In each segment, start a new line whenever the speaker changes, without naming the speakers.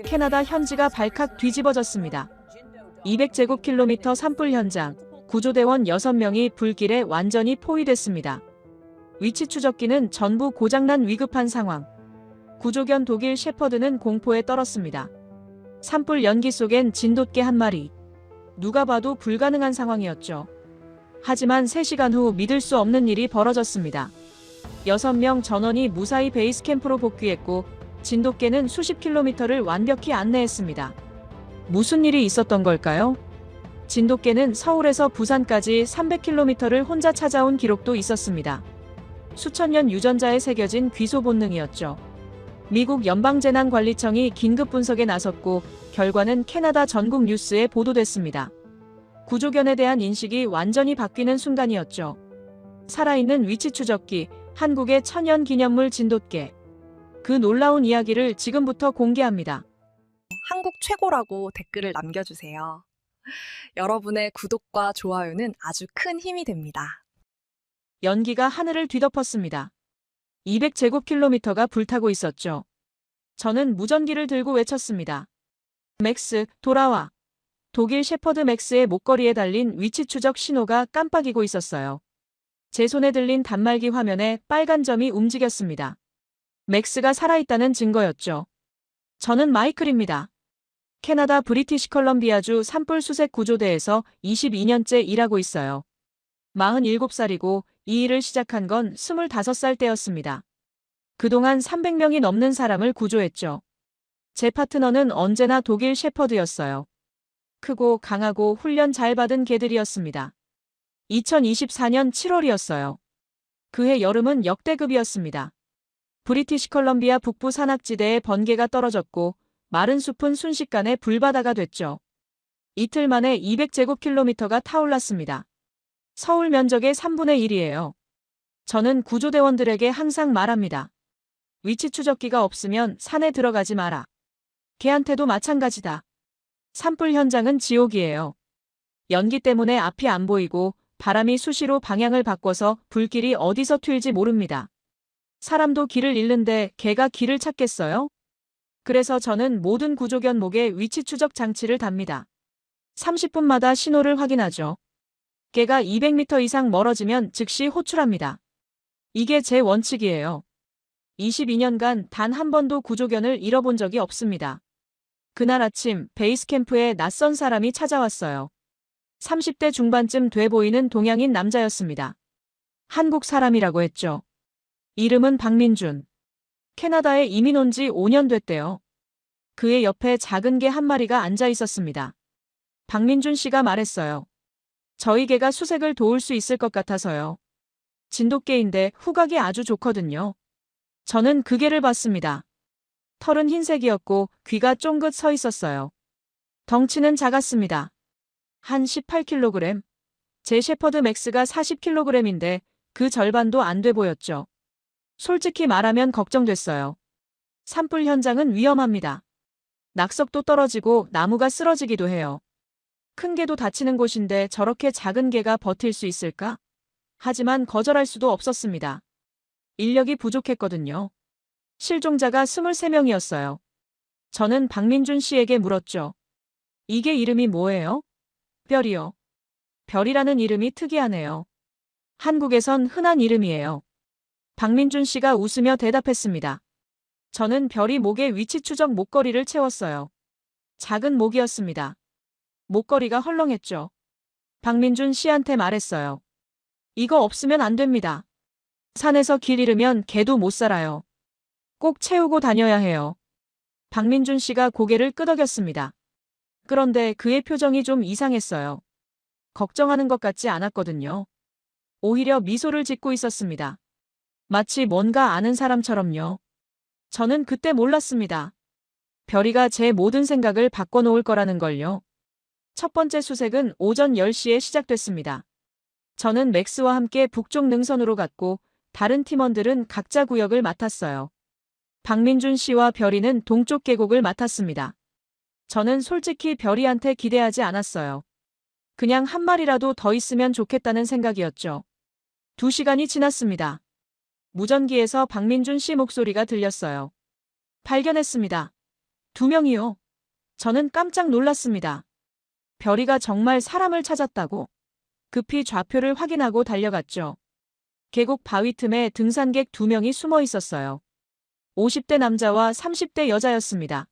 캐나다 현지가 발칵 뒤집어졌습니다. 200제곱킬로미터 산불 현장, 구조대원 6명이 불길에 완전히 포위됐습니다. 위치 추적기는 전부 고장난 위급한 상황. 구조견 독일 셰퍼드는 공포에 떨었습니다. 산불 연기 속엔 진돗개 한 마리. 누가 봐도 불가능한 상황이었죠. 하지만 3시간 후 믿을 수 없는 일이 벌어졌습니다. 6명 전원이 무사히 베이스 캠프로 복귀했고 진돗개는 수십 킬로미터를 완벽히 안내했습니다. 무슨 일이 있었던 걸까요? 진돗개는 서울에서 부산까지 300km를 혼자 찾아온 기록도 있었습니다. 수천 년 유전자에 새겨진 귀소 본능이었죠. 미국 연방재난관리청이 긴급 분석에 나섰고 결과는 캐나다 전국 뉴스에 보도됐습니다. 구조견에 대한 인식이 완전히 바뀌는 순간이었죠. 살아있는 위치 추적기, 한국의 천연 기념물 진돗개. 그 놀라운 이야기를 지금부터 공개합니다.
한국 최고라고 댓글을 남겨주세요. 여러분의 구독과 좋아요는 아주 큰 힘이 됩니다.
연기가 하늘을 뒤덮었습니다. 200제곱킬로미터가 불타고 있었죠. 저는 무전기를 들고 외쳤습니다. 맥스, 돌아와. 독일 셰퍼드 맥스의 목걸이에 달린 위치 추적 신호가 깜빡이고 있었어요. 제 손에 들린 단말기 화면에 빨간 점이 움직였습니다. 맥스가 살아있다는 증거였죠. 저는 마이클입니다. 캐나다 브리티시 컬럼비아주 산불 수색 구조대에서 22년째 일하고 있어요. 47살이고 이 일을 시작한 건 25살 때였습니다. 그동안 300명이 넘는 사람을 구조했죠. 제 파트너는 언제나 독일 셰퍼드였어요. 크고 강하고 훈련 잘 받은 개들이었습니다. 2024년 7월이었어요. 그해 여름은 역대급이었습니다. 브리티시 컬럼비아 북부 산악지대에 번개가 떨어졌고 마른 숲은 순식간에 불바다가 됐죠. 이틀 만에 200제곱킬로미터가 타올랐습니다. 서울 면적의 3분의 1이에요. 저는 구조대원들에게 항상 말합니다. 위치 추적기가 없으면 산에 들어가지 마라. 개한테도 마찬가지다. 산불 현장은 지옥이에요. 연기 때문에 앞이 안 보이고 바람이 수시로 방향을 바꿔서 불길이 어디서 튈지 모릅니다. 사람도 길을 잃는데 개가 길을 찾겠어요? 그래서 저는 모든 구조견 목에 위치 추적 장치를 답니다. 30분마다 신호를 확인하죠. 개가 200m 이상 멀어지면 즉시 호출합니다. 이게 제 원칙이에요. 22년간 단 한 번도 구조견을 잃어본 적이 없습니다. 그날 아침 베이스 캠프에 낯선 사람이 찾아왔어요. 30대 중반쯤 돼 보이는 동양인 남자였습니다. 한국 사람이라고 했죠. 이름은 박민준. 캐나다에 이민 온 지 5년 됐대요. 그의 옆에 작은 개 한 마리가 앉아 있었습니다. 박민준 씨가 말했어요. 저희 개가 수색을 도울 수 있을 것 같아서요. 진돗개인데 후각이 아주 좋거든요. 저는 그 개를 봤습니다. 털은 흰색이었고 귀가 쫑긋 서 있었어요. 덩치는 작았습니다. 한 18kg. 제 셰퍼드 맥스가 40kg인데 그 절반도 안 돼 보였죠. 솔직히 말하면 걱정됐어요. 산불 현장은 위험합니다. 낙석도 떨어지고 나무가 쓰러지기도 해요. 큰 개도 다치는 곳인데 저렇게 작은 개가 버틸 수 있을까? 하지만 거절할 수도 없었습니다. 인력이 부족했거든요. 실종자가 23명이었어요. 저는 박민준 씨에게 물었죠. 이게 이름이 뭐예요? 별이요. 별이라는 이름이 특이하네요. 한국에선 흔한 이름이에요. 박민준 씨가 웃으며 대답했습니다. 저는 별이 목에 위치 추적 목걸이를 채웠어요. 작은 목이었습니다. 목걸이가 헐렁했죠. 박민준 씨한테 말했어요. 이거 없으면 안 됩니다. 산에서 길 잃으면 개도 못 살아요. 꼭 채우고 다녀야 해요. 박민준 씨가 고개를 끄덕였습니다. 그런데 그의 표정이 좀 이상했어요. 걱정하는 것 같지 않았거든요. 오히려 미소를 짓고 있었습니다. 마치 뭔가 아는 사람처럼요. 저는 그때 몰랐습니다. 별이가 제 모든 생각을 바꿔놓을 거라는 걸요. 첫 번째 수색은 오전 10시에 시작됐습니다. 저는 맥스와 함께 북쪽 능선으로 갔고 다른 팀원들은 각자 구역을 맡았어요. 박민준 씨와 별이는 동쪽 계곡을 맡았습니다. 저는 솔직히 별이한테 기대하지 않았어요. 그냥 한 마리라도 더 있으면 좋겠다는 생각이었죠. 2시간이 지났습니다. 무전기에서 박민준 씨 목소리가 들렸어요. 발견했습니다. 2명이요. 저는 깜짝 놀랐습니다. 별이가 정말 사람을 찾았다고. 급히 좌표를 확인하고 달려갔죠. 계곡 바위 틈에 등산객 2명이 숨어 있었어요. 50대 남자와 30대 여자였습니다.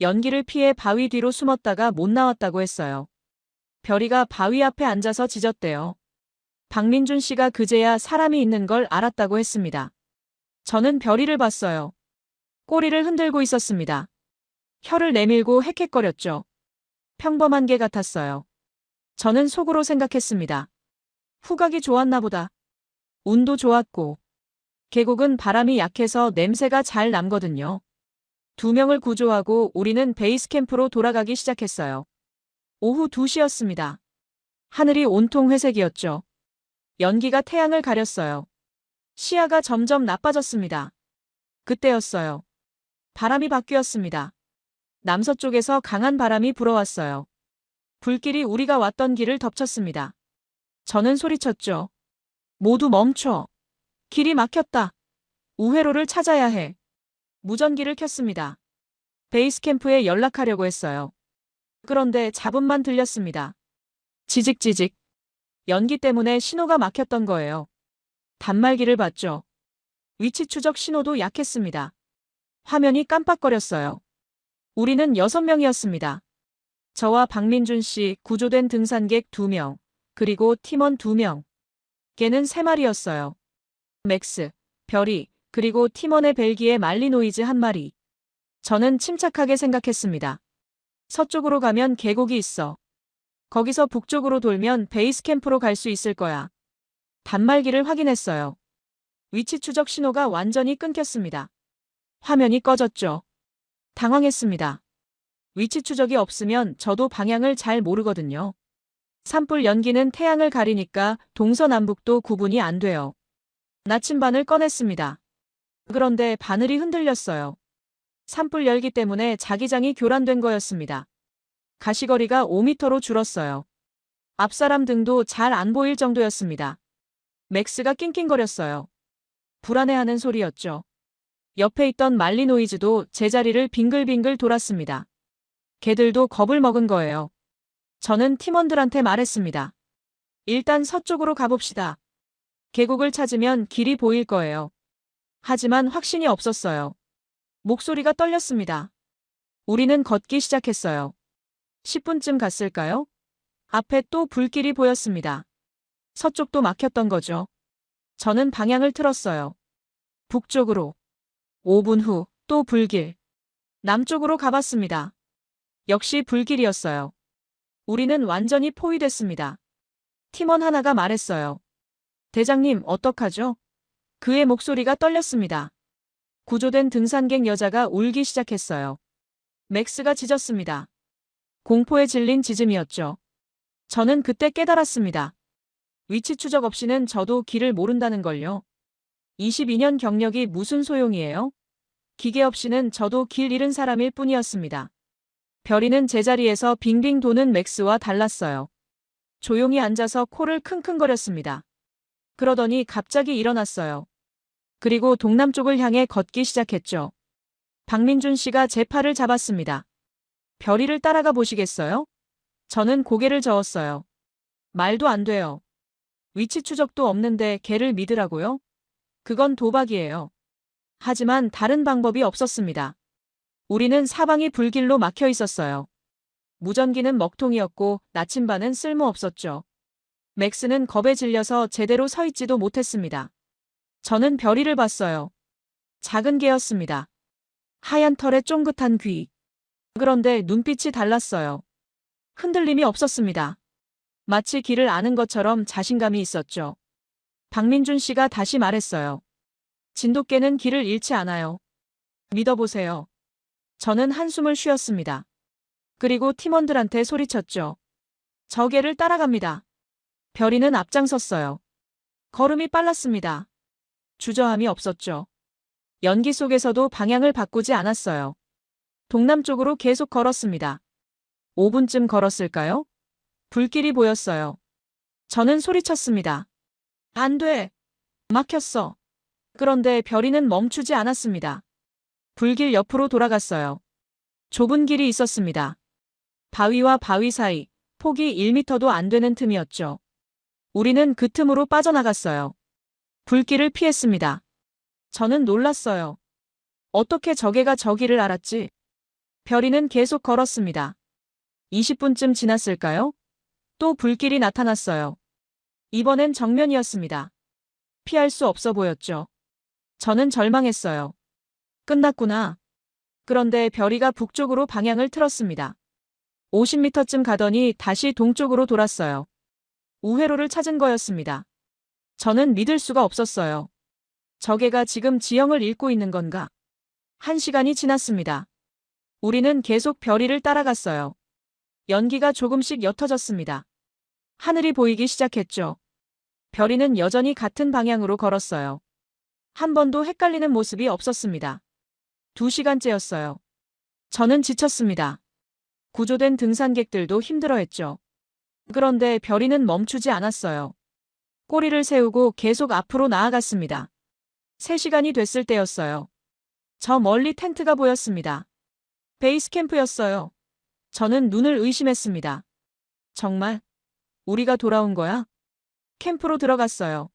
연기를 피해 바위 뒤로 숨었다가 못 나왔다고 했어요. 별이가 바위 앞에 앉아서 짖었대요. 박민준 씨가 그제야 사람이 있는 걸 알았다고 했습니다. 저는 별이를 봤어요. 꼬리를 흔들고 있었습니다. 혀를 내밀고 헥헥거렸죠. 평범한 개 같았어요. 저는 속으로 생각했습니다. 후각이 좋았나 보다. 운도 좋았고. 계곡은 바람이 약해서 냄새가 잘 남거든요. 2명을 구조하고 우리는 베이스 캠프로 돌아가기 시작했어요. 오후 2시였습니다. 하늘이 온통 회색이었죠. 연기가 태양을 가렸어요. 시야가 점점 나빠졌습니다. 그때였어요. 바람이 바뀌었습니다. 남서쪽에서 강한 바람이 불어왔어요. 불길이 우리가 왔던 길을 덮쳤습니다. 저는 소리쳤죠. 모두 멈춰. 길이 막혔다. 우회로를 찾아야 해. 무전기를 켰습니다. 베이스 캠프에 연락하려고 했어요. 그런데 잡음만 들렸습니다. 지직지직. 연기 때문에 신호가 막혔던 거예요. 단말기를 봤죠. 위치 추적 신호도 약했습니다. 화면이 깜빡거렸어요. 우리는 6명이었습니다. 저와 박민준 씨, 구조된 등산객 2명, 그리고 팀원 2명. 개는 3마리였어요. 맥스, 별이, 그리고 팀원의 벨기에 말리노이즈 1마리. 저는 침착하게 생각했습니다. 서쪽으로 가면 계곡이 있어. 거기서 북쪽으로 돌면 베이스 캠프로 갈 수 있을 거야. 단말기를 확인했어요. 위치 추적 신호가 완전히 끊겼습니다. 화면이 꺼졌죠. 당황했습니다. 위치 추적이 없으면 저도 방향을 잘 모르거든요. 산불 연기는 태양을 가리니까 동서남북도 구분이 안 돼요. 나침반을 꺼냈습니다. 그런데 바늘이 흔들렸어요. 산불 열기 때문에 자기장이 교란된 거였습니다. 가시거리가 5m로 줄었어요. 앞사람 등도 잘 안 보일 정도였습니다. 맥스가 낑낑거렸어요. 불안해하는 소리였죠. 옆에 있던 말리노이즈도 제자리를 빙글빙글 돌았습니다. 개들도 겁을 먹은 거예요. 저는 팀원들한테 말했습니다. 일단 서쪽으로 가봅시다. 계곡을 찾으면 길이 보일 거예요. 하지만 확신이 없었어요. 목소리가 떨렸습니다. 우리는 걷기 시작했어요. 10분쯤 갔을까요? 앞에 또 불길이 보였습니다. 서쪽도 막혔던 거죠. 저는 방향을 틀었어요. 북쪽으로. 5분 후 또 불길. 남쪽으로 가봤습니다. 역시 불길이었어요. 우리는 완전히 포위됐습니다. 팀원 하나가 말했어요. 대장님, 어떡하죠? 그의 목소리가 떨렸습니다. 구조된 등산객 여자가 울기 시작했어요. 맥스가 짖었습니다. 공포에 질린 짖음이었죠. 저는 그때 깨달았습니다. 위치 추적 없이는 저도 길을 모른다는 걸요. 22년 경력이 무슨 소용이에요? 기계 없이는 저도 길 잃은 사람일 뿐이었습니다. 별이는 제자리에서 빙빙 도는 맥스와 달랐어요. 조용히 앉아서 코를 킁킁거렸습니다. 그러더니 갑자기 일어났어요. 그리고 동남쪽을 향해 걷기 시작했죠. 박민준 씨가 제 팔을 잡았습니다. 별이를 따라가 보시겠어요? 저는 고개를 저었어요. 말도 안 돼요. 위치 추적도 없는데 걔를 믿으라고요? 그건 도박이에요. 하지만 다른 방법이 없었습니다. 우리는 사방이 불길로 막혀 있었어요. 무전기는 먹통이었고 나침반은 쓸모없었죠. 맥스는 겁에 질려서 제대로 서 있지도 못했습니다. 저는 별이를 봤어요. 작은 개였습니다. 하얀 털에 쫑긋한 귀. 그런데 눈빛이 달랐어요. 흔들림이 없었습니다. 마치 길을 아는 것처럼 자신감이 있었죠. 박민준 씨가 다시 말했어요. 진돗개는 길을 잃지 않아요. 믿어보세요. 저는 한숨을 쉬었습니다. 그리고 팀원들한테 소리쳤죠. 저 개를 따라갑니다. 별이는 앞장섰어요. 걸음이 빨랐습니다. 주저함이 없었죠. 연기 속에서도 방향을 바꾸지 않았어요. 동남쪽으로 계속 걸었습니다. 5분쯤 걸었을까요? 불길이 보였어요. 저는 소리쳤습니다. 안 돼. 막혔어. 그런데 별이는 멈추지 않았습니다. 불길 옆으로 돌아갔어요. 좁은 길이 있었습니다. 바위와 바위 사이, 폭이 1미터도 안 되는 틈이었죠. 우리는 그 틈으로 빠져나갔어요. 불길을 피했습니다. 저는 놀랐어요. 어떻게 저개가 저 길을 알았지? 별이는 계속 걸었습니다. 20분쯤 지났을까요? 또 불길이 나타났어요. 이번엔 정면이었습니다. 피할 수 없어 보였죠. 저는 절망했어요. 끝났구나. 그런데 별이가 북쪽으로 방향을 틀었습니다. 50미터쯤 가더니 다시 동쪽으로 돌았어요. 우회로를 찾은 거였습니다. 저는 믿을 수가 없었어요. 저개가 지금 지형을 읽고 있는 건가? 1시간이 지났습니다. 우리는 계속 별이를 따라갔어요. 연기가 조금씩 옅어졌습니다. 하늘이 보이기 시작했죠. 별이는 여전히 같은 방향으로 걸었어요. 한 번도 헷갈리는 모습이 없었습니다. 2시간째였어요. 저는 지쳤습니다. 구조된 등산객들도 힘들어했죠. 그런데 별이는 멈추지 않았어요. 꼬리를 세우고 계속 앞으로 나아갔습니다. 3시간이 됐을 때였어요. 저 멀리 텐트가 보였습니다. 베이스 캠프였어요. 저는 눈을 의심했습니다. 정말? 우리가 돌아온 거야? 캠프로 들어갔어요.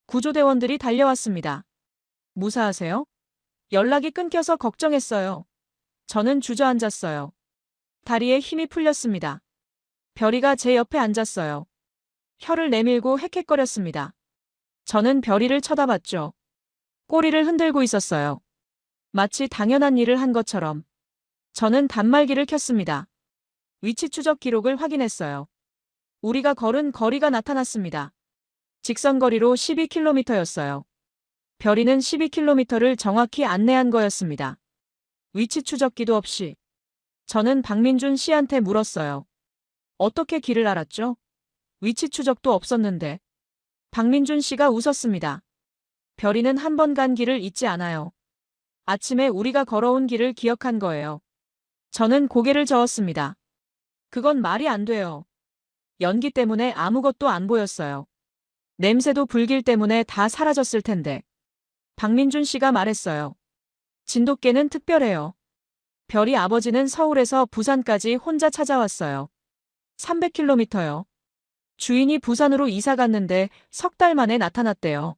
구조대원들이 달려왔습니다. 무사하세요? 연락이 끊겨서 걱정했어요. 저는 주저앉았어요. 다리에 힘이 풀렸습니다. 별이가 제 옆에 앉았어요. 혀를 내밀고 헥헥거렸습니다. 저는 별이를 쳐다봤죠. 꼬리를 흔들고 있었어요. 마치 당연한 일을 한 것처럼. 저는 단말기를 켰습니다. 위치 추적 기록을 확인했어요. 우리가 걸은 거리가 나타났습니다. 직선거리로 12km였어요. 별이는 12km를 정확히 안내한 거였습니다. 위치 추적기도 없이. 저는 박민준 씨한테 물었어요. 어떻게 길을 알았죠? 위치 추적도 없었는데. 박민준 씨가 웃었습니다. 별이는 한 번 간 길을 잊지 않아요. 아침에 우리가 걸어온 길을 기억한 거예요. 저는 고개를 저었습니다. 그건 말이 안 돼요. 연기 때문에 아무것도 안 보였어요. 냄새도 불길 때문에 다 사라졌을 텐데. 박민준 씨가 말했어요. 진돗개는 특별해요. 별이 아버지는 서울에서 부산까지 혼자 찾아왔어요. 300km요. 주인이 부산으로 이사 갔는데 3달 만에 나타났대요.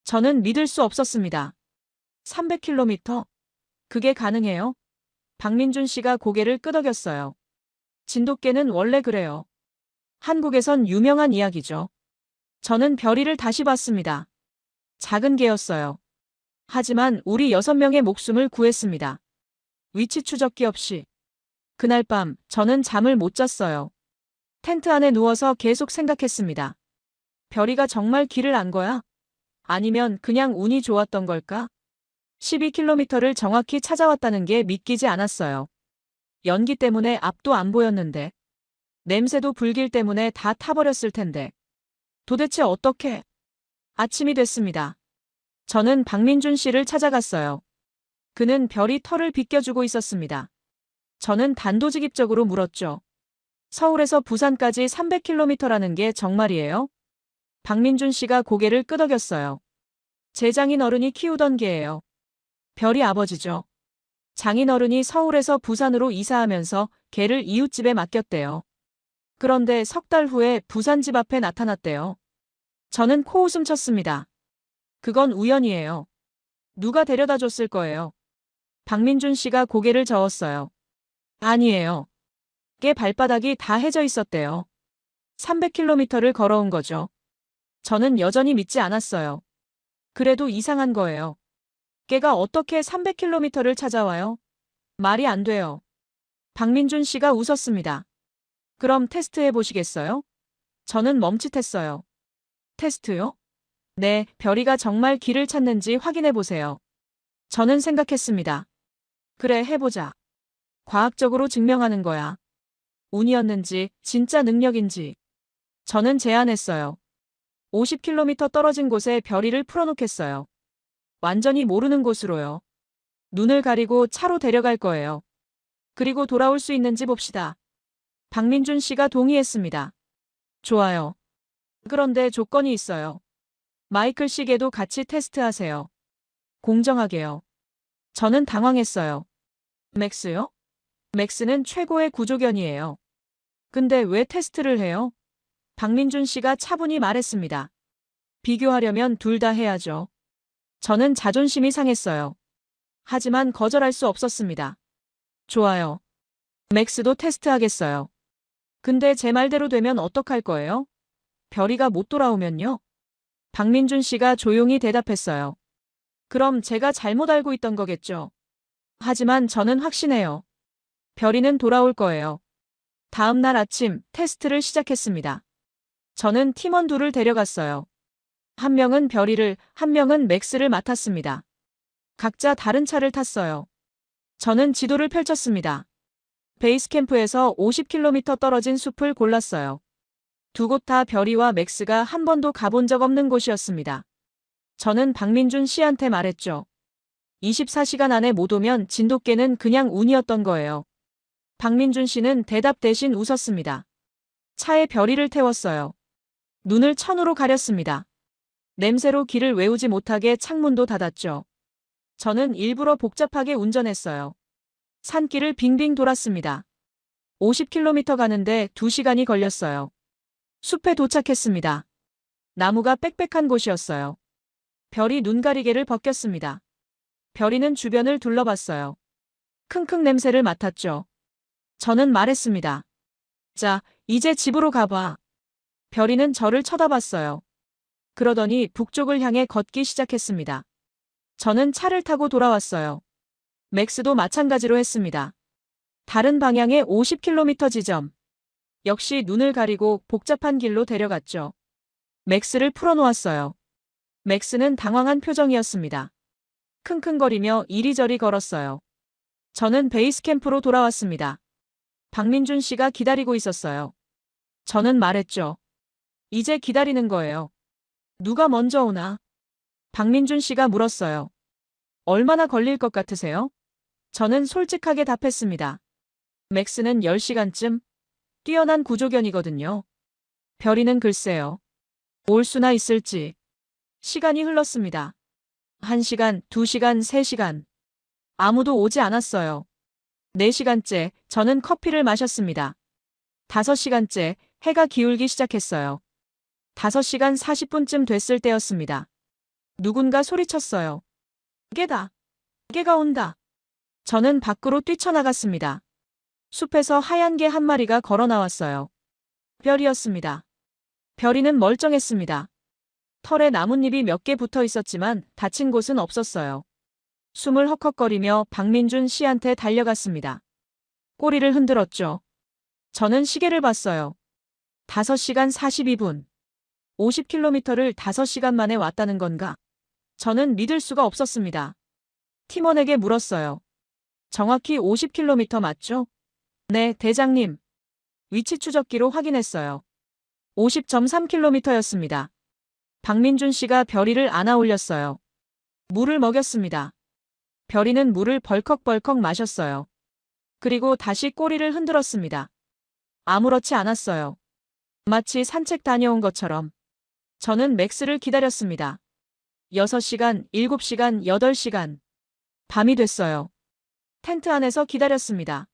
저는 믿을 수 없었습니다. 300km? 그게 가능해요? 박민준 씨가 고개를 끄덕였어요. 진돗개는 원래 그래요. 한국에선 유명한 이야기죠. 저는 별이를 다시 봤습니다. 작은 개였어요. 하지만 우리 6명의 목숨을 구했습니다. 위치 추적기 없이. 그날 밤 저는 잠을 못 잤어요. 텐트 안에 누워서 계속 생각했습니다. 별이가 정말 길을 안 거야? 아니면 그냥 운이 좋았던 걸까? 12km를 정확히 찾아왔다는 게 믿기지 않았어요. 연기 때문에 앞도 안 보였는데. 냄새도 불길 때문에 다 타버렸을 텐데. 도대체 어떻게? 아침이 됐습니다. 저는 박민준 씨를 찾아갔어요. 그는 별이 털을 빗겨주고 있었습니다. 저는 단도직입적으로 물었죠. 서울에서 부산까지 300km라는 게 정말이에요? 박민준 씨가 고개를 끄덕였어요. 제 장인어른이 키우던 개예요. 별이 아버지죠. 장인어른이 서울에서 부산으로 이사하면서 개를 이웃집에 맡겼대요. 그런데 3달 후에 부산 집 앞에 나타났대요. 저는 코웃음 쳤습니다. 그건 우연이에요. 누가 데려다 줬을 거예요. 박민준 씨가 고개를 저었어요. 아니에요. 개 발바닥이 다 해져 있었대요. 300km를 걸어온 거죠. 저는 여전히 믿지 않았어요. 그래도 이상한 거예요. 개가 어떻게 300km를 찾아와요? 말이 안 돼요. 박민준 씨가 웃었습니다. 그럼 테스트해 보시겠어요? 저는 멈칫했어요. 테스트요? 네, 별이가 정말 길을 찾는지 확인해 보세요. 저는 생각했습니다. 그래, 해보자. 과학적으로 증명하는 거야. 운이었는지, 진짜 능력인지. 저는 제안했어요. 50km 떨어진 곳에 별이를 풀어놓겠어요. 완전히 모르는 곳으로요. 눈을 가리고 차로 데려갈 거예요. 그리고 돌아올 수 있는지 봅시다. 박민준 씨가 동의했습니다. 좋아요. 그런데 조건이 있어요. 마이클 씨에게도 같이 테스트하세요. 공정하게요. 저는 당황했어요. 맥스요? 맥스는 최고의 구조견이에요. 근데 왜 테스트를 해요? 박민준 씨가 차분히 말했습니다. 비교하려면 둘 다 해야죠. 저는 자존심이 상했어요. 하지만 거절할 수 없었습니다. 좋아요. 맥스도 테스트하겠어요. 근데 제 말대로 되면 어떡할 거예요? 별이가 못 돌아오면요? 박민준 씨가 조용히 대답했어요. 그럼 제가 잘못 알고 있던 거겠죠. 하지만 저는 확신해요. 별이는 돌아올 거예요. 다음 날 아침 테스트를 시작했습니다. 저는 팀원 둘을 데려갔어요. 한 명은 별이를, 한 명은 맥스를 맡았습니다. 각자 다른 차를 탔어요. 저는 지도를 펼쳤습니다. 베이스 캠프에서 50km 떨어진 숲을 골랐어요. 두 곳 다 별이와 맥스가 한 번도 가본 적 없는 곳이었습니다. 저는 박민준 씨한테 말했죠. 24시간 안에 못 오면 진돗개는 그냥 운이었던 거예요. 박민준 씨는 대답 대신 웃었습니다. 차에 별이를 태웠어요. 눈을 천으로 가렸습니다. 냄새로 길을 외우지 못하게 창문도 닫았죠. 저는 일부러 복잡하게 운전했어요. 산길을 빙빙 돌았습니다. 50km 가는데 2시간이 걸렸어요. 숲에 도착했습니다. 나무가 빽빽한 곳이었어요. 별이 눈가리개를 벗겼습니다. 별이는 주변을 둘러봤어요. 킁킁 냄새를 맡았죠. 저는 말했습니다. 자, 이제 집으로 가봐. 별이는 저를 쳐다봤어요. 그러더니 북쪽을 향해 걷기 시작했습니다. 저는 차를 타고 돌아왔어요. 맥스도 마찬가지로 했습니다. 다른 방향의 50km 지점. 역시 눈을 가리고 복잡한 길로 데려갔죠. 맥스를 풀어놓았어요. 맥스는 당황한 표정이었습니다. 킁킁거리며 이리저리 걸었어요. 저는 베이스 캠프로 돌아왔습니다. 박민준 씨가 기다리고 있었어요. 저는 말했죠. 이제 기다리는 거예요. 누가 먼저 오나? 박민준 씨가 물었어요. 얼마나 걸릴 것 같으세요? 저는 솔직하게 답했습니다. 맥스는 10시간쯤? 뛰어난 구조견이거든요. 별이는 글쎄요. 올 수나 있을지. 시간이 흘렀습니다. 1시간, 2시간, 3시간. 아무도 오지 않았어요. 4시간째 저는 커피를 마셨습니다. 5시간째 해가 기울기 시작했어요. 5시간 40분쯤 됐을 때였습니다. 누군가 소리쳤어요. 개다. 개가 온다. 저는 밖으로 뛰쳐나갔습니다. 숲에서 하얀 개 한 마리가 걸어 나왔어요. 별이었습니다. 별이는 멀쩡했습니다. 털에 나뭇잎이 몇 개 붙어 있었지만 다친 곳은 없었어요. 숨을 헉헉거리며 박민준 씨한테 달려갔습니다. 꼬리를 흔들었죠. 저는 시계를 봤어요. 5시간 42분. 50km를 5시간 만에 왔다는 건가? 저는 믿을 수가 없었습니다. 팀원에게 물었어요. 정확히 50km 맞죠? 네, 대장님. 위치 추적기로 확인했어요. 50.3km였습니다. 박민준 씨가 별이를 안아 올렸어요. 물을 먹였습니다. 별이는 물을 벌컥벌컥 마셨어요. 그리고 다시 꼬리를 흔들었습니다. 아무렇지 않았어요. 마치 산책 다녀온 것처럼. 저는 맥스를 기다렸습니다. 6시간, 7시간, 8시간. 밤이 됐어요. 텐트 안에서 기다렸습니다.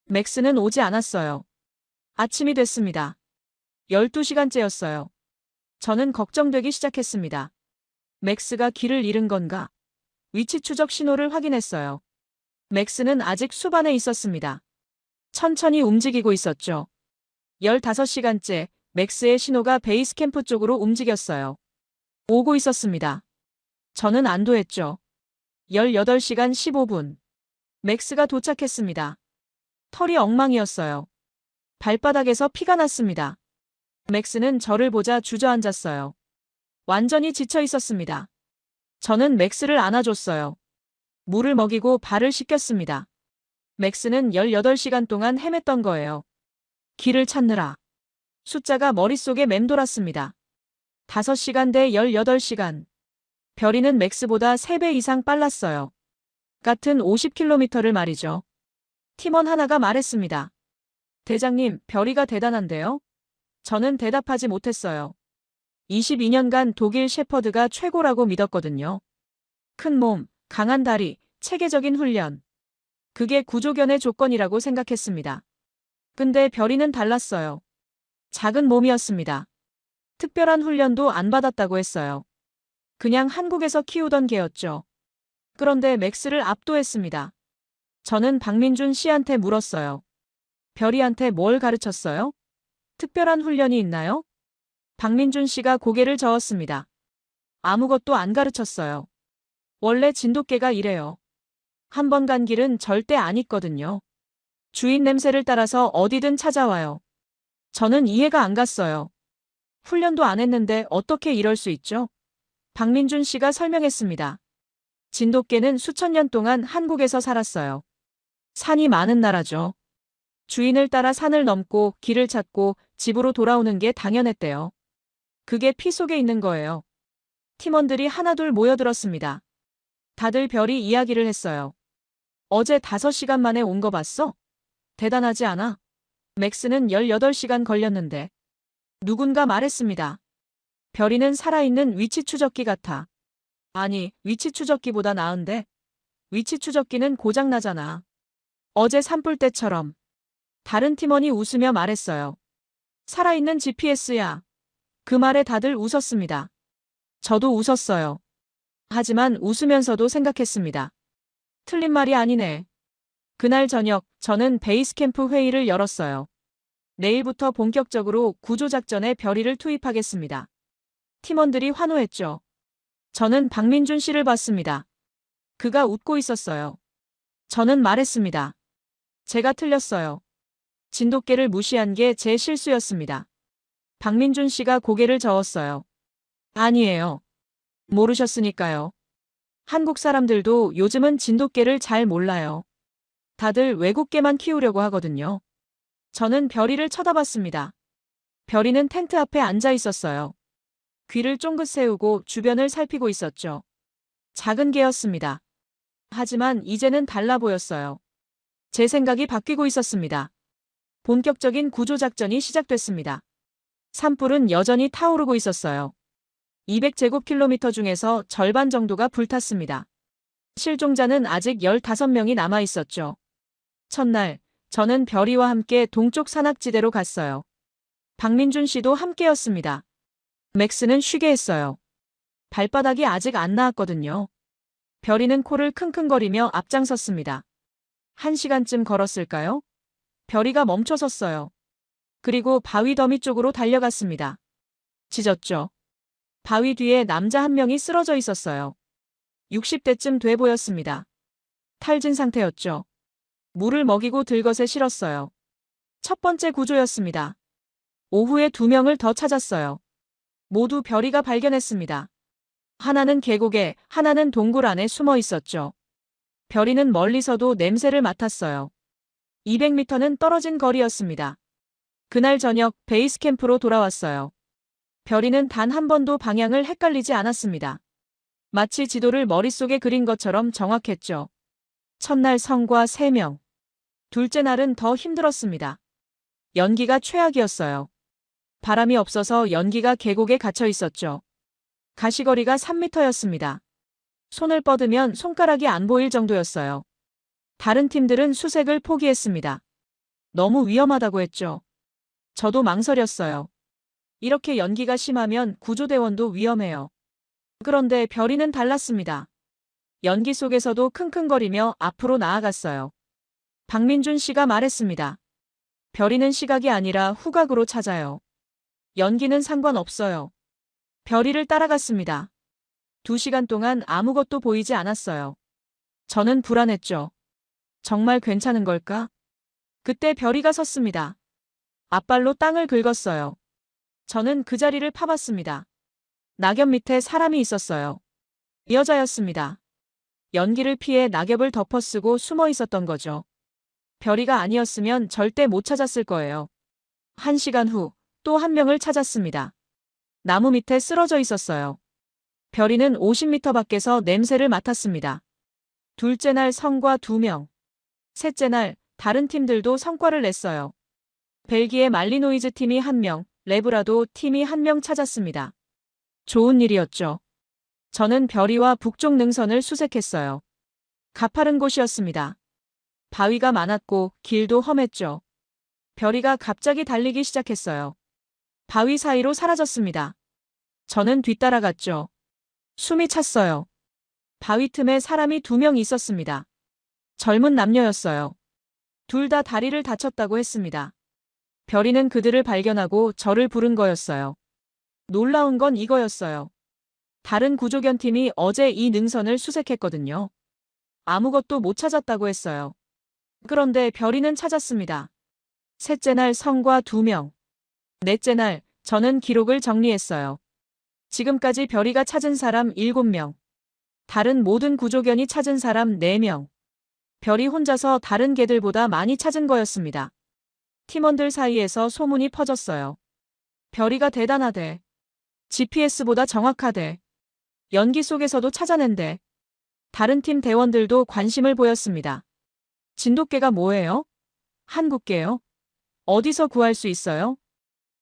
맥스는 오지 않았어요. 아침이 됐습니다. 12시간째였어요. 저는 걱정되기 시작했습니다. 맥스가 길을 잃은 건가? 위치 추적 신호를 확인했어요. 맥스는 아직 숲 안에 있었습니다. 천천히 움직이고 있었죠. 15시간째 맥스의 신호가 베이스 캠프 쪽으로 움직였어요. 오고 있었습니다. 저는 안도했죠. 18시간 15분. 맥스가 도착했습니다. 털이 엉망이었어요. 발바닥에서 피가 났습니다. 맥스는 저를 보자 주저앉았어요. 완전히 지쳐 있었습니다. 저는 맥스를 안아줬어요. 물을 먹이고 발을 씻겼습니다. 맥스는 18시간 동안 헤맸던 거예요. 길을 찾느라. 숫자가 머릿속에 맴돌았습니다. 5시간 대 18시간. 별이는 맥스보다 3배 이상 빨랐어요. 같은 50km를 말이죠. 팀원 하나가 말했습니다. 대장님, 별이가 대단한데요? 저는 대답하지 못했어요. 22년간 독일 셰퍼드가 최고라고 믿었거든요. 큰 몸, 강한 다리, 체계적인 훈련. 그게 구조견의 조건이라고 생각했습니다. 근데 별이는 달랐어요. 작은 몸이었습니다. 특별한 훈련도 안 받았다고 했어요. 그냥 한국에서 키우던 개였죠. 그런데 맥스를 압도했습니다. 저는 박민준 씨한테 물었어요. 별이한테 뭘 가르쳤어요? 특별한 훈련이 있나요? 박민준 씨가 고개를 저었습니다. 아무것도 안 가르쳤어요. 원래 진돗개가 이래요. 한 번 간 길은 절대 안 잊거든요. 주인 냄새를 따라서 어디든 찾아와요. 저는 이해가 안 갔어요. 훈련도 안 했는데 어떻게 이럴 수 있죠? 박민준 씨가 설명했습니다. 진돗개는 수천 년 동안 한국에서 살았어요. 산이 많은 나라죠. 주인을 따라 산을 넘고 길을 찾고 집으로 돌아오는 게 당연했대요. 그게 피 속에 있는 거예요. 팀원들이 하나둘 모여들었습니다. 다들 별이 이야기를 했어요. 어제 5시간 만에 온 거 봤어? 대단하지 않아? 맥스는 18시간 걸렸는데. 누군가 말했습니다. 별이는 살아있는 위치 추적기 같아. 아니, 위치 추적기보다 나은데? 위치 추적기는 고장나잖아. 어제 산불 때처럼. 다른 팀원이 웃으며 말했어요. 살아있는 GPS야. 그 말에 다들 웃었습니다. 저도 웃었어요. 하지만 웃으면서도 생각했습니다. 틀린 말이 아니네. 그날 저녁 저는 베이스 캠프 회의를 열었어요. 내일부터 본격적으로 구조작전에 별이를 투입하겠습니다. 팀원들이 환호했죠. 저는 박민준 씨를 봤습니다. 그가 웃고 있었어요. 저는 말했습니다. 제가 틀렸어요. 진돗개를 무시한 게 제 실수였습니다. 박민준 씨가 고개를 저었어요. 아니에요. 모르셨으니까요. 한국 사람들도 요즘은 진돗개를 잘 몰라요. 다들 외국개만 키우려고 하거든요. 저는 별이를 쳐다봤습니다. 별이는 텐트 앞에 앉아 있었어요. 귀를 쫑긋 세우고 주변을 살피고 있었죠. 작은 개였습니다. 하지만 이제는 달라 보였어요. 제 생각이 바뀌고 있었습니다. 본격적인 구조작전이 시작됐습니다. 산불은 여전히 타오르고 있었어요. 200제곱킬로미터 중에서 절반 정도가 불탔습니다. 실종자는 아직 15명이 남아 있었죠. 첫날, 저는 별이와 함께 동쪽 산악지대로 갔어요. 박민준 씨도 함께였습니다. 맥스는 쉬게 했어요. 발바닥이 아직 안 나았거든요. 별이는 코를 킁킁거리며 앞장섰습니다. 1시간쯤 걸었을까요? 별이가 멈춰섰어요. 그리고 바위 더미 쪽으로 달려갔습니다. 짖었죠. 바위 뒤에 남자 한 명이 쓰러져 있었어요. 60대쯤 돼 보였습니다. 탈진 상태였죠. 물을 먹이고 들것에 실었어요. 첫 번째 구조였습니다. 오후에 2명을 더 찾았어요. 모두 별이가 발견했습니다. 하나는 계곡에, 하나는 동굴 안에 숨어 있었죠. 별이는 멀리서도 냄새를 맡았어요. 200m는 떨어진 거리였습니다. 그날 저녁 베이스 캠프로 돌아왔어요. 별이는 단 한 번도 방향을 헷갈리지 않았습니다. 마치 지도를 머릿속에 그린 것처럼 정확했죠. 첫날 성과 3명. 둘째 날은 더 힘들었습니다. 연기가 최악이었어요. 바람이 없어서 연기가 계곡에 갇혀 있었죠. 가시거리가 3m였습니다. 손을 뻗으면 손가락이 안 보일 정도였어요. 다른 팀들은 수색을 포기했습니다. 너무 위험하다고 했죠. 저도 망설였어요. 이렇게 연기가 심하면 구조대원도 위험해요. 그런데 별이는 달랐습니다. 연기 속에서도 킁킁거리며 앞으로 나아갔어요. 박민준 씨가 말했습니다. 별이는 시각이 아니라 후각으로 찾아요. 연기는 상관없어요. 별이를 따라갔습니다. 2시간 동안 아무것도 보이지 않았어요. 저는 불안했죠. 정말 괜찮은 걸까? 그때 별이가 섰습니다. 앞발로 땅을 긁었어요. 저는 그 자리를 파봤습니다. 낙엽 밑에 사람이 있었어요. 여자였습니다. 연기를 피해 낙엽을 덮어쓰고 숨어 있었던 거죠. 별이가 아니었으면 절대 못 찾았을 거예요. 1시간 후 또 한 명을 찾았습니다. 나무 밑에 쓰러져 있었어요. 별이는 50m 밖에서 냄새를 맡았습니다. 둘째 날 성과 2명. 셋째 날 다른 팀들도 성과를 냈어요. 벨기에 말리노이즈 팀이 1명, 레브라도 팀이 1명 찾았습니다. 좋은 일이었죠. 저는 별이와 북쪽 능선을 수색했어요. 가파른 곳이었습니다. 바위가 많았고 길도 험했죠. 별이가 갑자기 달리기 시작했어요. 바위 사이로 사라졌습니다. 저는 뒤따라갔죠. 숨이 찼어요. 바위 틈에 사람이 2명 있었습니다. 젊은 남녀였어요. 둘 다 다리를 다쳤다고 했습니다. 별이는 그들을 발견하고 저를 부른 거였어요. 놀라운 건 이거였어요. 다른 구조견팀이 어제 이 능선을 수색했거든요. 아무것도 못 찾았다고 했어요. 그런데 별이는 찾았습니다. 셋째 날 성과 2명. 넷째 날 저는 기록을 정리했어요. 지금까지 별이가 찾은 사람 7명. 다른 모든 구조견이 찾은 사람 4명. 별이 혼자서 다른 개들보다 많이 찾은 거였습니다. 팀원들 사이에서 소문이 퍼졌어요. 별이가 대단하대. GPS보다 정확하대. 연기 속에서도 찾아낸대. 다른 팀 대원들도 관심을 보였습니다. 진돗개가 뭐예요? 한국개요? 어디서 구할 수 있어요?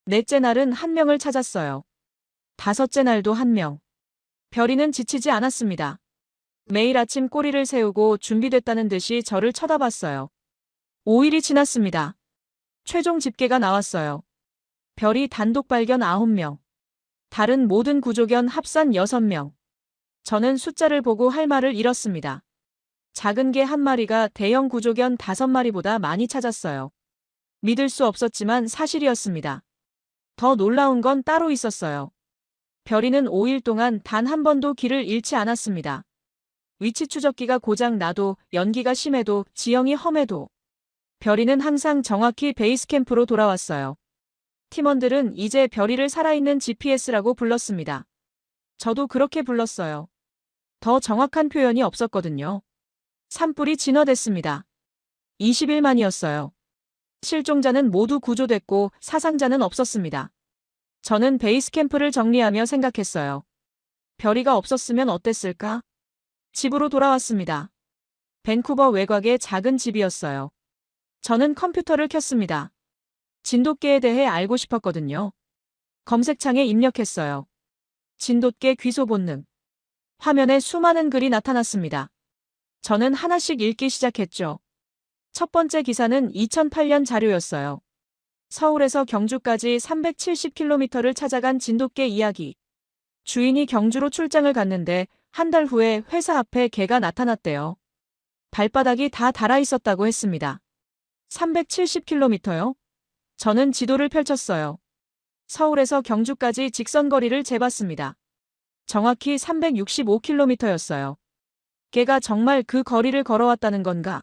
넷째 날은 1명을 찾았어요. 다섯째 날도 1명. 별이는 지치지 않았습니다. 매일 아침 꼬리를 세우고 준비됐다는 듯이 저를 쳐다봤어요. 5일이 지났습니다. 최종 집계가 나왔어요. 별이 단독 발견 9명. 다른 모든 구조견 합산 6명. 저는 숫자를 보고 할 말을 잃었습니다. 작은 개 1마리가 대형 구조견 5마리보다 많이 찾았어요. 믿을 수 없었지만 사실이었습니다. 더 놀라운 건 따로 있었어요. 별이는 5일 동안 단 한 번도 길을 잃지 않았습니다. 위치 추적기가 고장 나도, 연기가 심해도, 지형이 험해도 별이는 항상 정확히 베이스 캠프로 돌아왔어요. 팀원들은 이제 별이를 살아있는 GPS라고 불렀습니다. 저도 그렇게 불렀어요. 더 정확한 표현이 없었거든요. 산불이 진화됐습니다. 20일 만이었어요. 실종자는 모두 구조됐고 사상자는 없었습니다. 저는 베이스 캠프를 정리하며 생각했어요. 별이가 없었으면 어땠을까? 집으로 돌아왔습니다. 밴쿠버 외곽의 작은 집이었어요. 저는 컴퓨터를 켰습니다. 진돗개에 대해 알고 싶었거든요. 검색창에 입력했어요. 진돗개 귀소 본능. 화면에 수많은 글이 나타났습니다. 저는 하나씩 읽기 시작했죠. 첫 번째 기사는 2008년 자료였어요. 서울에서 경주까지 370km를 찾아간 진돗개 이야기. 주인이 경주로 출장을 갔는데 한 달 후에 회사 앞에 개가 나타났대요. 발바닥이 다 닳아 있었다고 했습니다. 370km요? 저는 지도를 펼쳤어요. 서울에서 경주까지 직선 거리를 재봤습니다. 정확히 365km였어요. 개가 정말 그 거리를 걸어왔다는 건가?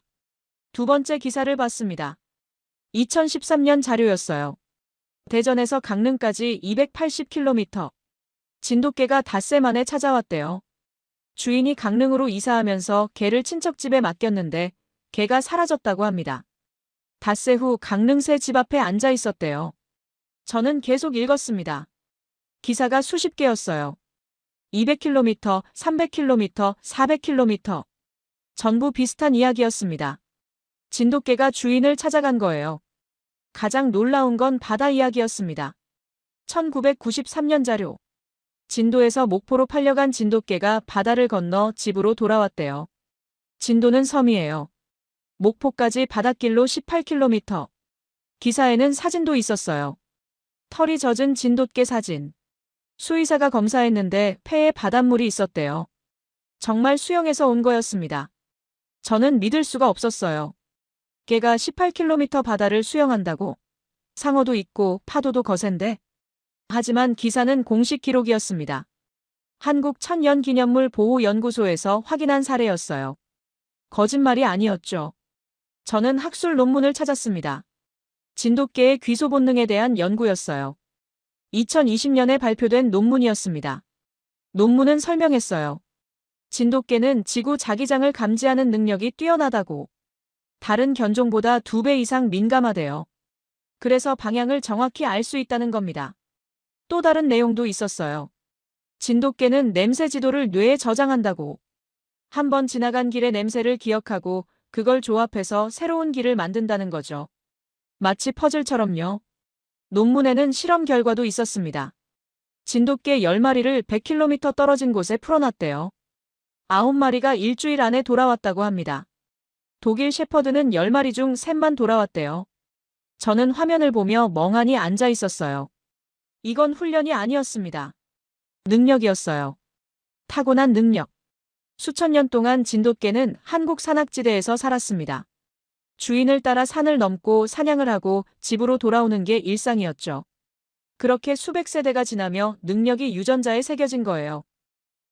두 번째 기사를 봤습니다. 2013년 자료였어요. 대전에서 강릉까지 280km. 진돗개가 닷새 만에 찾아왔대요. 주인이 강릉으로 이사하면서 개를 친척집에 맡겼는데 개가 사라졌다고 합니다. 닷새 후 강릉새 집 앞에 앉아 있었대요. 저는 계속 읽었습니다. 기사가 수십 개였어요. 200km, 300km, 400km. 전부 비슷한 이야기였습니다. 진돗개가 주인을 찾아간 거예요. 가장 놀라운 건 바다 이야기였습니다. 1993년 자료. 진도에서 목포로 팔려간 진돗개가 바다를 건너 집으로 돌아왔대요. 진도는 섬이에요. 목포까지 바닷길로 18km. 기사에는 사진도 있었어요. 털이 젖은 진돗개 사진. 수의사가 검사했는데 폐에 바닷물이 있었대요. 정말 수영해서 온 거였습니다. 저는 믿을 수가 없었어요. 개가 18km 바다를 수영한다고? 상어도 있고 파도도 거센데? 하지만 기사는 공식 기록이었습니다. 한국천연기념물 보호연구소에서 확인한 사례였어요. 거짓말이 아니었죠. 저는 학술 논문을 찾았습니다. 진돗개의 귀소 본능에 대한 연구였어요. 2020년에 발표된 논문이었습니다. 논문은 설명했어요. 진돗개는 지구 자기장을 감지하는 능력이 뛰어나다고. 다른 견종보다 2배 이상 민감하대요. 그래서 방향을 정확히 알 수 있다는 겁니다. 또 다른 내용도 있었어요. 진돗개는 냄새 지도를 뇌에 저장한다고. 한번 지나간 길의 냄새를 기억하고 그걸 조합해서 새로운 길을 만든다는 거죠. 마치 퍼즐처럼요. 논문에는 실험 결과도 있었습니다. 진돗개 10마리를 100km 떨어진 곳에 풀어놨대요. 9마리가 일주일 안에 돌아왔다고 합니다. 독일 셰퍼드는 10마리 중 셋만 돌아왔대요. 저는 화면을 보며 멍하니 앉아 있었어요. 이건 훈련이 아니었습니다. 능력이었어요. 타고난 능력. 수천 년 동안 진돗개는 한국 산악지대에서 살았습니다. 주인을 따라 산을 넘고 사냥을 하고 집으로 돌아오는 게 일상이었죠. 그렇게 수백 세대가 지나며 능력이 유전자에 새겨진 거예요.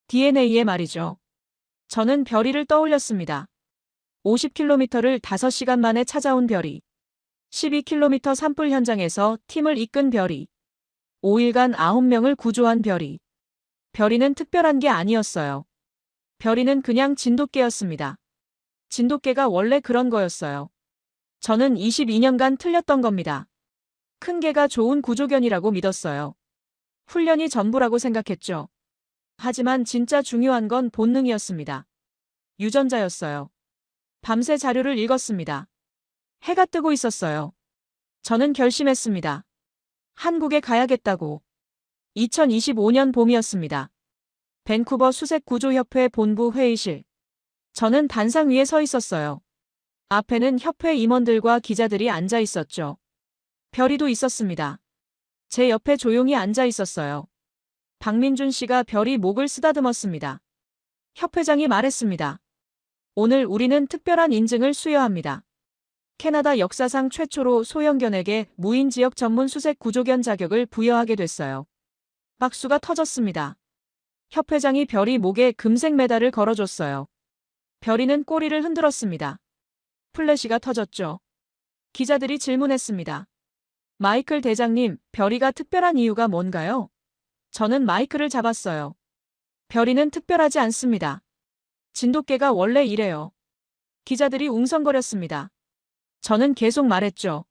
DNA에 말이죠. 저는 별이를 떠올렸습니다. 50km를 5시간 만에 찾아온 별이. 12km 산불 현장에서 팀을 이끈 별이. 5일간 9명을 구조한 별이. 별이는 특별한 게 아니었어요. 별이는 그냥 진돗개였습니다. 진돗개가 원래 그런 거였어요. 저는 22년간 틀렸던 겁니다. 큰 개가 좋은 구조견이라고 믿었어요. 훈련이 전부라고 생각했죠. 하지만 진짜 중요한 건 본능이었습니다. 유전자였어요. 밤새 자료를 읽었습니다. 해가 뜨고 있었어요. 저는 결심했습니다. 한국에 가야겠다고. 2025년 봄이었습니다. 밴쿠버 수색구조협회 본부 회의실. 저는 단상 위에 서 있었어요. 앞에는 협회 임원들과 기자들이 앉아 있었죠. 별이도 있었습니다. 제 옆에 조용히 앉아 있었어요. 박민준 씨가 별이 목을 쓰다듬었습니다. 협회장이 말했습니다. 오늘 우리는 특별한 인증을 수여합니다. 캐나다 역사상 최초로 소형견에게 무인 지역 전문 수색 구조견 자격을 부여하게 됐어요. 박수가 터졌습니다. 협회장이 별이 목에 금색 메달을 걸어줬어요. 별이는 꼬리를 흔들었습니다. 플래시가 터졌죠. 기자들이 질문했습니다. 마이클 대장님, 별이가 특별한 이유가 뭔가요? 저는 마이크를 잡았어요. 별이는 특별하지 않습니다. 진돗개가 원래 이래요. 기자들이 웅성거렸습니다. 저는 계속 말했죠.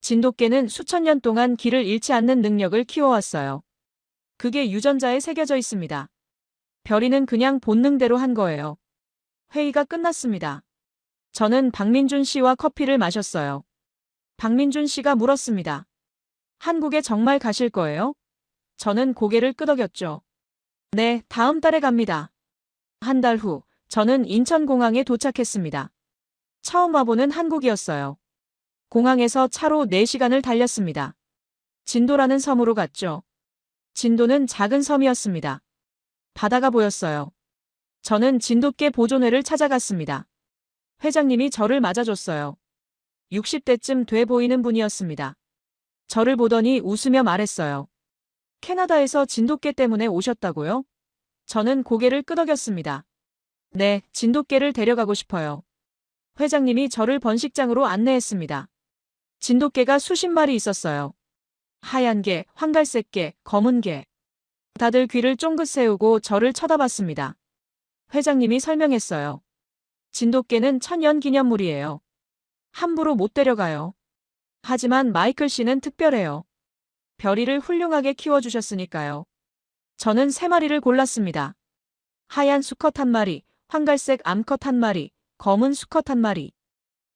진돗개는 수천 년 동안 길을 잃지 않는 능력을 키워왔어요. 그게 유전자에 새겨져 있습니다. 별이는 그냥 본능대로 한 거예요. 회의가 끝났습니다. 저는 박민준 씨와 커피를 마셨어요. 박민준 씨가 물었습니다. 한국에 정말 가실 거예요? 저는 고개를 끄덕였죠. 네, 다음 달에 갑니다. 한 달 후, 저는 인천공항에 도착했습니다. 처음 와보는 한국이었어요. 공항에서 차로 4시간을 달렸습니다. 진도라는 섬으로 갔죠. 진도는 작은 섬이었습니다. 바다가 보였어요. 저는 진돗개 보존회를 찾아갔습니다. 회장님이 저를 맞아줬어요. 60대쯤 돼 보이는 분이었습니다. 저를 보더니 웃으며 말했어요. 캐나다에서 진돗개 때문에 오셨다고요? 저는 고개를 끄덕였습니다. 네, 진돗개를 데려가고 싶어요. 회장님이 저를 번식장으로 안내했습니다. 진돗개가 수십 마리 있었어요. 하얀 개, 황갈색 개, 검은 개. 다들 귀를 쫑긋 세우고 저를 쳐다봤습니다. 회장님이 설명했어요. 진돗개는 천연 기념물이에요. 함부로 못 데려가요. 하지만 마이클 씨는 특별해요. 별이를 훌륭하게 키워주셨으니까요. 저는 3마리를 골랐습니다. 하얀 수컷 1마리, 황갈색 암컷 1마리, 검은 수컷 1마리.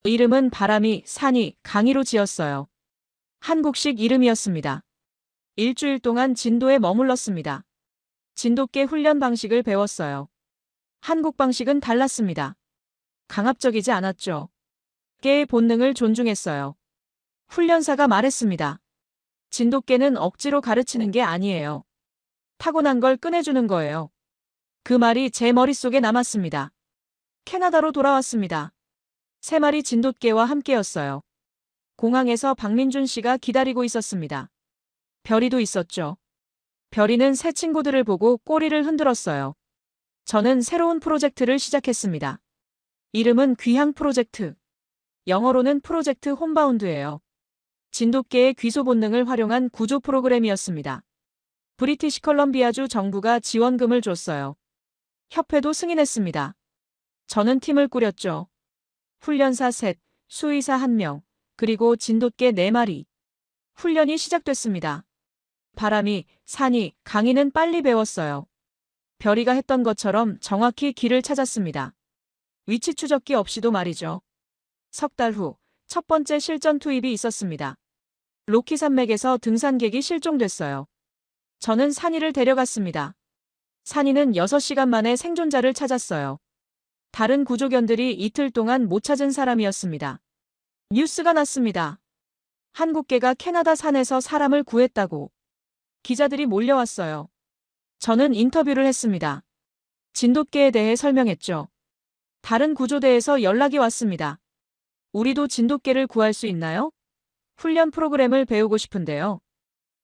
이름은 바람이, 산이, 강이로 지었어요. 한국식 이름이었습니다. 일주일 동안 진도에 머물렀습니다. 진돗개 훈련 방식을 배웠어요. 한국 방식은 달랐습니다. 강압적이지 않았죠. 개의 본능을 존중했어요. 훈련사가 말했습니다. 진돗개는 억지로 가르치는 게 아니에요. 타고난 걸 꺼내주는 거예요. 그 말이 제 머릿속에 남았습니다. 캐나다로 돌아왔습니다. 3마리 진돗개와 함께였어요. 공항에서 박민준 씨가 기다리고 있었습니다. 별이도 있었죠. 별이는 새 친구들을 보고 꼬리를 흔들었어요. 저는 새로운 프로젝트를 시작했습니다. 이름은 귀향 프로젝트. 영어로는 프로젝트 홈바운드예요. 진돗개의 귀소 본능을 활용한 구조 프로그램이었습니다. 브리티시 컬럼비아주 정부가 지원금을 줬어요. 협회도 승인했습니다. 저는 팀을 꾸렸죠. 훈련사 셋, 수의사 1명, 그리고 진돗개 4마리. 훈련이 시작됐습니다. 바람이, 산이, 강이는 빨리 배웠어요. 별이가 했던 것처럼 정확히 길을 찾았습니다. 위치 추적기 없이도 말이죠. 석 달 후, 첫 번째 실전 투입이 있었습니다. 로키 산맥에서 등산객이 실종됐어요. 저는 산이를 데려갔습니다. 산이는 6시간 만에 생존자를 찾았어요. 다른 구조견들이 이틀 동안 못 찾은 사람이었습니다. 뉴스가 났습니다. 한국개가 캐나다 산에서 사람을 구했다고. 기자들이 몰려왔어요. 저는 인터뷰를 했습니다. 진돗개에 대해 설명했죠. 다른 구조대에서 연락이 왔습니다. 우리도 진돗개를 구할 수 있나요? 훈련 프로그램을 배우고 싶은데요.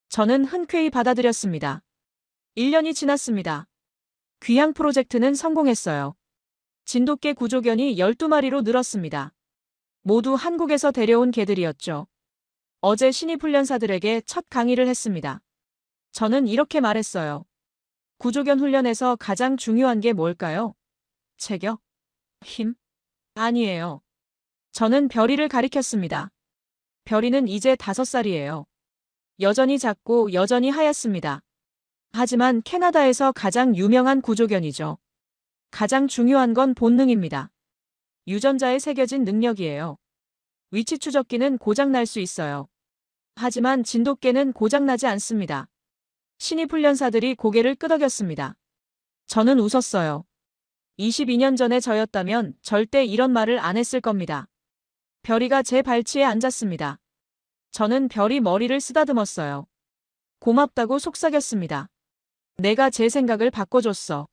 저는 흔쾌히 받아들였습니다. 1년이 지났습니다. 귀향 프로젝트는 성공했어요. 진돗개 구조견이 12마리로 늘었습니다. 모두 한국에서 데려온 개들이었죠. 어제 신입훈련사들에게 첫 강의를 했습니다. 저는 이렇게 말했어요. 구조견 훈련에서 가장 중요한 게 뭘까요? 체격? 힘? 아니에요. 저는 별이를 가리켰습니다. 별이는 이제 5살이에요. 여전히 작고 여전히 하얗습니다. 하지만 캐나다에서 가장 유명한 구조견이죠. 가장 중요한 건 본능입니다. 유전자에 새겨진 능력이에요. 위치 추적기는 고장날 수 있어요. 하지만 진돗개는 고장나지 않습니다. 신입훈련사들이 고개를 끄덕였습니다. 저는 웃었어요. 22년 전에 저였다면 절대 이런 말을 안 했을 겁니다. 별이가 제 발치에 앉았습니다. 저는 별이 머리를 쓰다듬었어요. 고맙다고 속삭였습니다. 내가 제 생각을 바꿔줬어.